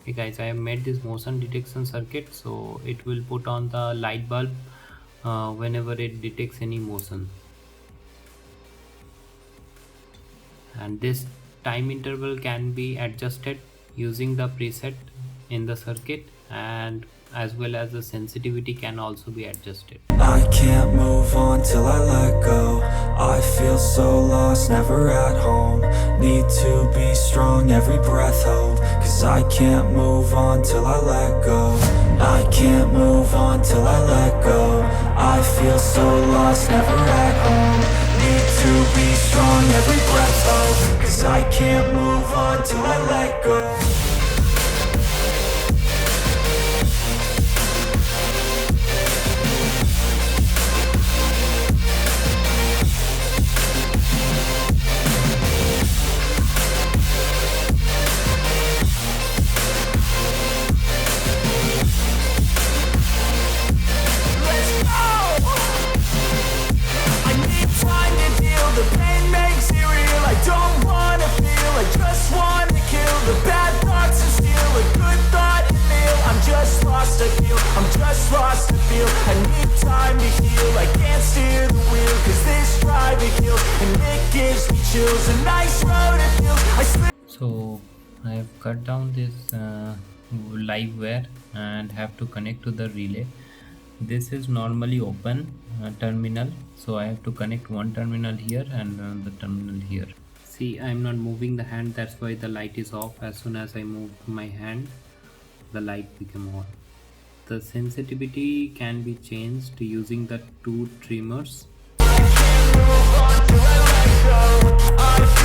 Okay guys, I have made this motion detection circuit, so it will put on the light bulb whenever it detects any motion, and this time interval can be adjusted using the preset in the circuit, and as well as the sensitivity can also be adjusted. I can't move on till I let go. I feel so lost, never at home. Need to be strong, every breath hold. Cause I can't move on till I let go. I can't move on till I let go. I feel so lost, never at home. Need to be strong, every breath hold. Cause I can't move on till I let go. The pain makes it real. I don't wanna feel, I just wanna kill the bad thoughts and steal a good thought and feel. I'm just lost to feel, I'm just lost to feel. I need time to heal, I can't steer the wheel. Cause this drive it kills, and it gives me chills. A nice road it feels, I slip. So I have cut down this live wire and have to connect to the relay. This is normally open terminal, so I have to connect one terminal here and the terminal here. See, I'm not moving the hand, that's why the light is off. As soon as I move my hand, the light become on. The sensitivity can be changed using the two trimmers. I can't move on till I let go. I